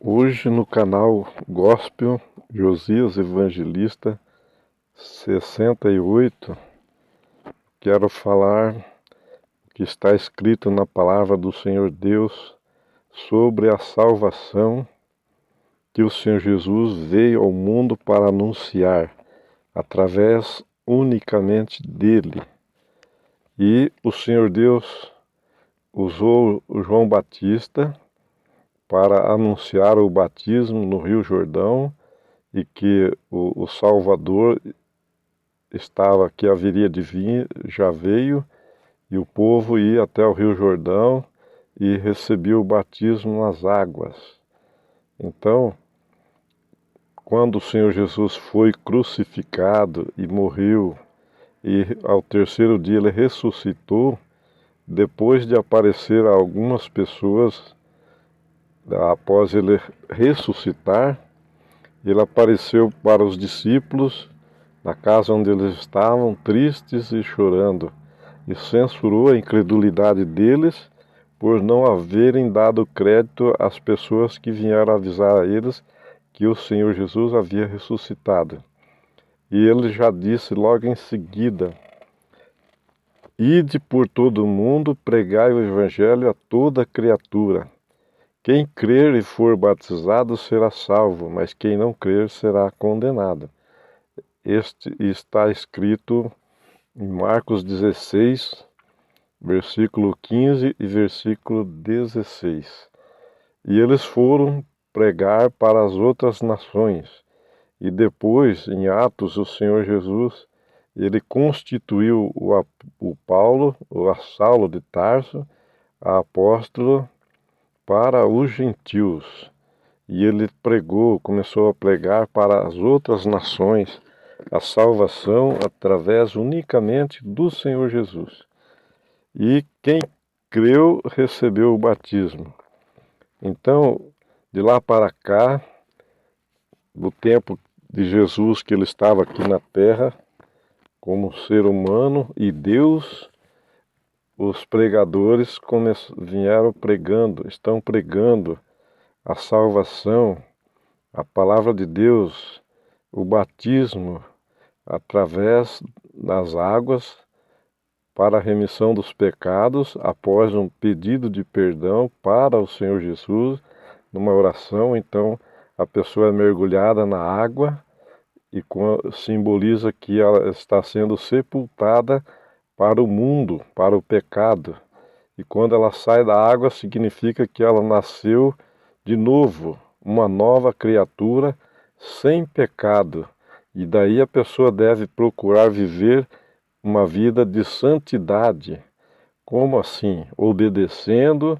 Hoje no canal Gospel Josias Evangelista 68, quero falar o que está escrito na palavra do Senhor Deus sobre a salvação que o Senhor Jesus veio ao mundo para anunciar através unicamente dele. E o Senhor Deus usou o João Batista para anunciar o batismo no Rio Jordão e que o Salvador estava, que haveria de vir, já veio, e o povo ia até o Rio Jordão e recebia o batismo nas águas. Então, quando o Senhor Jesus foi crucificado e morreu, e ao terceiro dia ele ressuscitou, depois de aparecer a algumas pessoas, após ele ressuscitar, ele apareceu para os discípulos na casa onde eles estavam, tristes e chorando, e censurou a incredulidade deles por não haverem dado crédito às pessoas que vieram avisar a eles que o Senhor Jesus havia ressuscitado. E ele já disse logo em seguida: ide por todo o mundo, pregai o evangelho a toda criatura. Quem crer e for batizado será salvo, mas quem não crer será condenado. Este está escrito em Marcos 16, versículo 15 e versículo 16. E eles foram pregar para as outras nações. E depois, em Atos, o Senhor Jesus, ele constituiu o Paulo, ou a Saulo de Tarso, a apóstolo, para os gentios. E ele pregou, começou a pregar para as outras nações a salvação através unicamente do Senhor Jesus. E quem creu recebeu o batismo. Então, de lá para cá, do tempo de Jesus que ele estava aqui na terra, como ser humano e Deus, os pregadores vieram pregando, estão pregando a salvação, a palavra de Deus, o batismo através das águas para a remissão dos pecados, após um pedido de perdão para o Senhor Jesus, numa oração. Então a pessoa é mergulhada na água e simboliza que ela está sendo sepultada para o mundo, para o pecado. E quando ela sai da água, significa que ela nasceu de novo, uma nova criatura sem pecado. E daí a pessoa deve procurar viver uma vida de santidade. Como assim? Obedecendo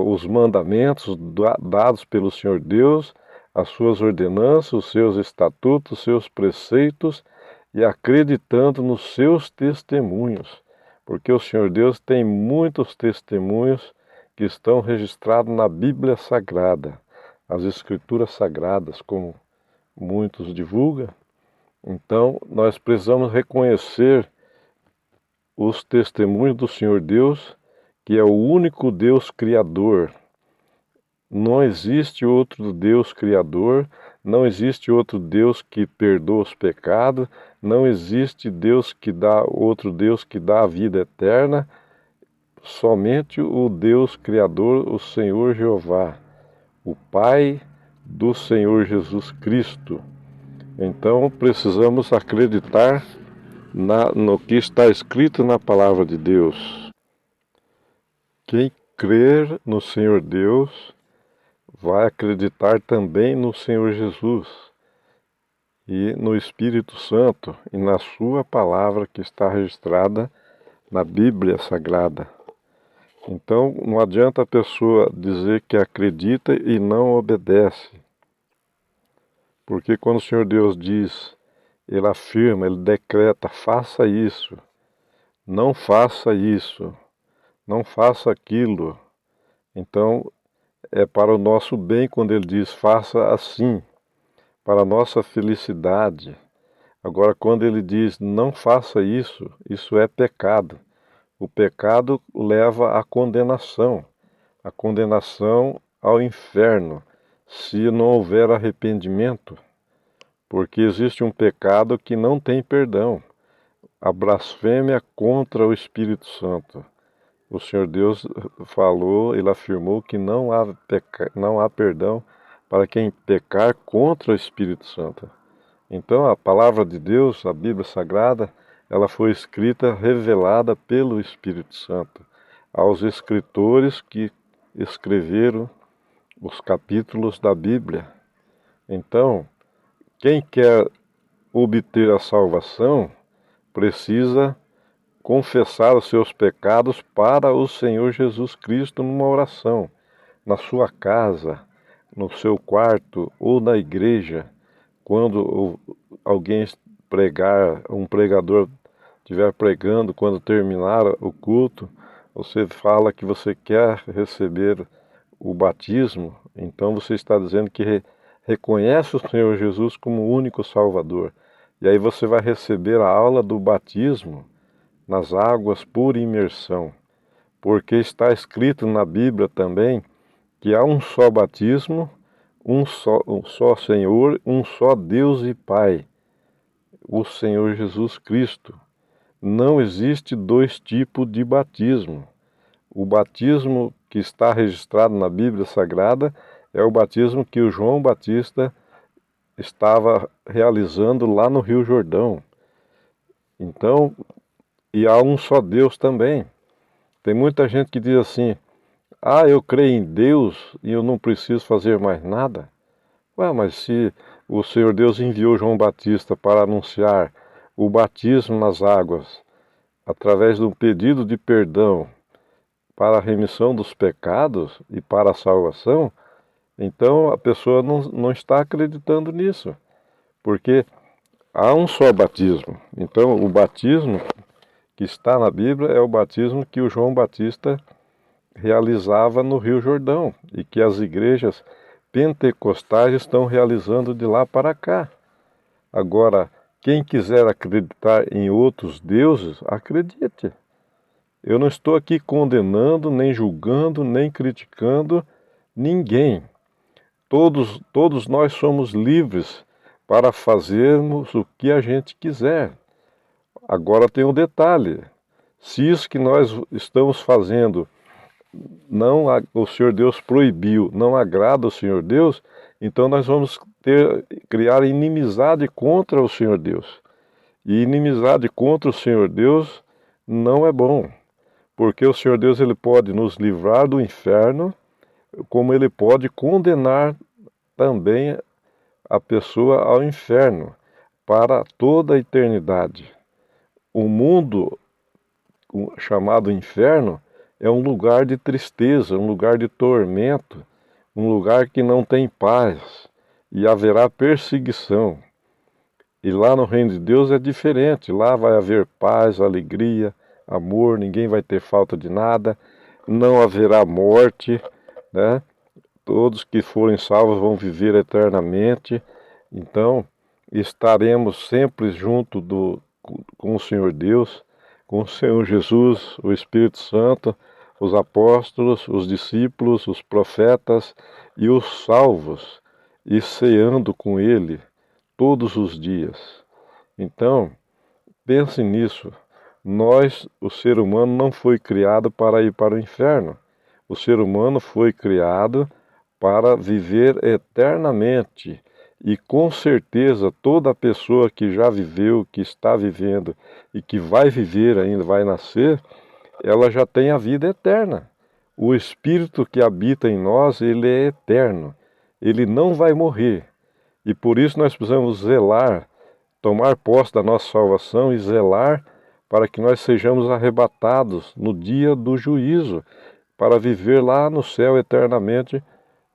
os mandamentos dados pelo Senhor Deus, as suas ordenanças, os seus estatutos, os seus preceitos, e acreditando nos seus testemunhos. Porque o Senhor Deus tem muitos testemunhos que estão registrados na Bíblia Sagrada, as Escrituras Sagradas, como muitos divulgam. Então, nós precisamos reconhecer os testemunhos do Senhor Deus, que é o único Deus Criador. Não existe outro Deus Criador, não existe outro Deus que perdoa os pecados, não existe outro Deus que dá a vida eterna, somente o Deus Criador, o Senhor Jeová, o Pai do Senhor Jesus Cristo. Então precisamos acreditar no que está escrito na palavra de Deus. Quem crer no Senhor Deus vai acreditar também no Senhor Jesus e no Espírito Santo e na sua palavra que está registrada na Bíblia Sagrada. Então não adianta a pessoa dizer que acredita e não obedece. Porque quando o Senhor Deus diz, ele afirma, ele decreta, faça isso, não faça isso, não faça aquilo. Então é para o nosso bem quando ele diz, faça assim, para a nossa felicidade. Agora quando ele diz, não faça isso, isso é pecado. O pecado leva à condenação ao inferno. se não houver arrependimento, porque existe um pecado que não tem perdão, a blasfêmia contra o Espírito Santo. O Senhor Deus falou, ele afirmou que não há perdão para quem pecar contra o Espírito Santo. Então a palavra de Deus, a Bíblia Sagrada, ela foi escrita, revelada pelo Espírito Santo aos escritores que escreveram os capítulos da Bíblia. Então, quem quer obter a salvação precisa confessar os seus pecados para o Senhor Jesus Cristo numa oração, na sua casa, no seu quarto ou na igreja. Quando alguém pregar, um pregador estiver pregando, quando terminar o culto, você fala que você quer receber o batismo, então você está dizendo que reconhece o Senhor Jesus como o único Salvador. E aí você vai receber a aula do batismo nas águas por imersão, porque está escrito na Bíblia também que há um só batismo, um só Senhor, um só Deus e Pai, o Senhor Jesus Cristo. Não existe dois tipos de batismo. O batismo que está registrado na Bíblia Sagrada é o batismo que o João Batista estava realizando lá no Rio Jordão. Então, e há um só Deus também. Tem muita gente que diz assim: eu creio em Deus e eu não preciso fazer mais nada. Ué, mas se o Senhor Deus enviou João Batista para anunciar o batismo nas águas, através de um pedido de perdão para a remissão dos pecados e para a salvação, então a pessoa não está acreditando nisso, porque há um só batismo. Então o batismo que está na Bíblia é o batismo que o João Batista realizava no Rio Jordão e que as igrejas pentecostais estão realizando de lá para cá. Agora, quem quiser acreditar em outros deuses, acredite. Eu não estou aqui condenando, nem julgando, nem criticando ninguém. Todos nós somos livres para fazermos o que a gente quiser. Agora tem um detalhe: se isso que nós estamos fazendo o Senhor Deus proibiu, não agrada ao Senhor Deus, então nós vamos criar inimizade contra o Senhor Deus. E inimizade contra o Senhor Deus não é bom, porque o Senhor Deus ele pode nos livrar do inferno, como ele pode condenar também a pessoa ao inferno para toda a eternidade. O mundo chamado inferno é um lugar de tristeza, um lugar de tormento, um lugar que não tem paz e haverá perseguição. E lá no reino de Deus é diferente, lá vai haver paz, alegria, amor, ninguém vai ter falta de nada, não haverá morte, né? Todos que forem salvos vão viver eternamente, então estaremos sempre junto com o Senhor Deus, com o Senhor Jesus, o Espírito Santo, os apóstolos, os discípulos, os profetas e os salvos, e ceando com Ele todos os dias. Então, pense nisso. O ser humano, não foi criado para ir para o inferno. O ser humano foi criado para viver eternamente. E com certeza toda pessoa que já viveu, que está vivendo e que vai viver ainda, vai nascer, ela já tem a vida eterna. O Espírito que habita em nós, ele é eterno. Ele não vai morrer. E por isso nós precisamos zelar, tomar posse da nossa salvação e zelar para que nós sejamos arrebatados no dia do juízo, para viver lá no céu eternamente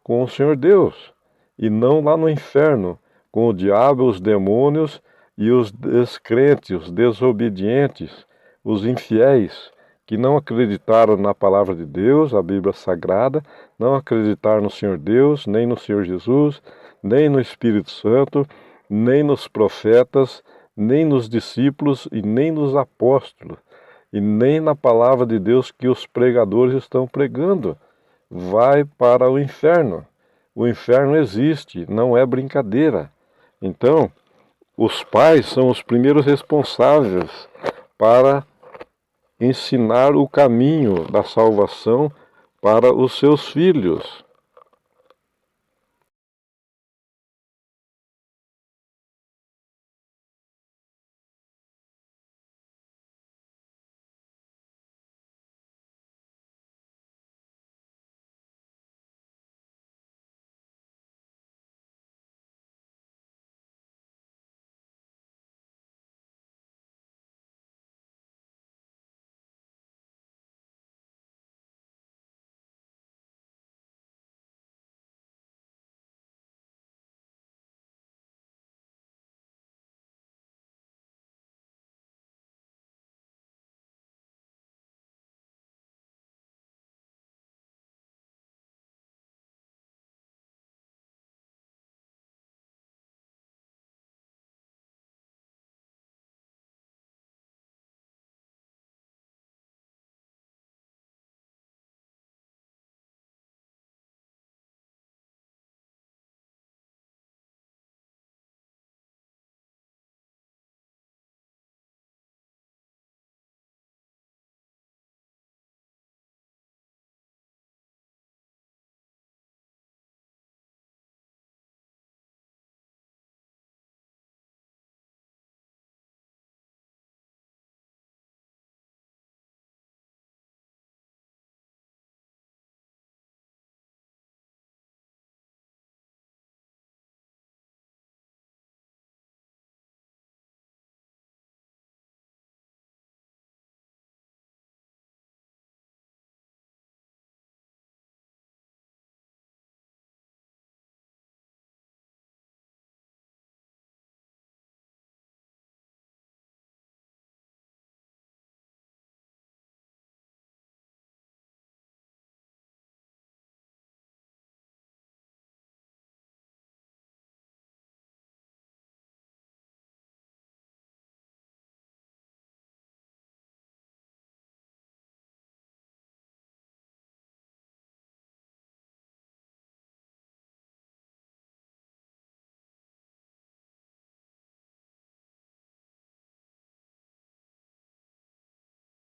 com o Senhor Deus, e não lá no inferno, com o diabo, os demônios e os descrentes, os desobedientes, os infiéis, que não acreditaram na palavra de Deus, a Bíblia Sagrada, não acreditaram no Senhor Deus, nem no Senhor Jesus, nem no Espírito Santo, nem nos profetas, nem nos discípulos e nem nos apóstolos, e nem na palavra de Deus que os pregadores estão pregando. Vai para o inferno, O inferno existe, não é brincadeira. Então, os pais são os primeiros responsáveis para ensinar o caminho da salvação para os seus filhos.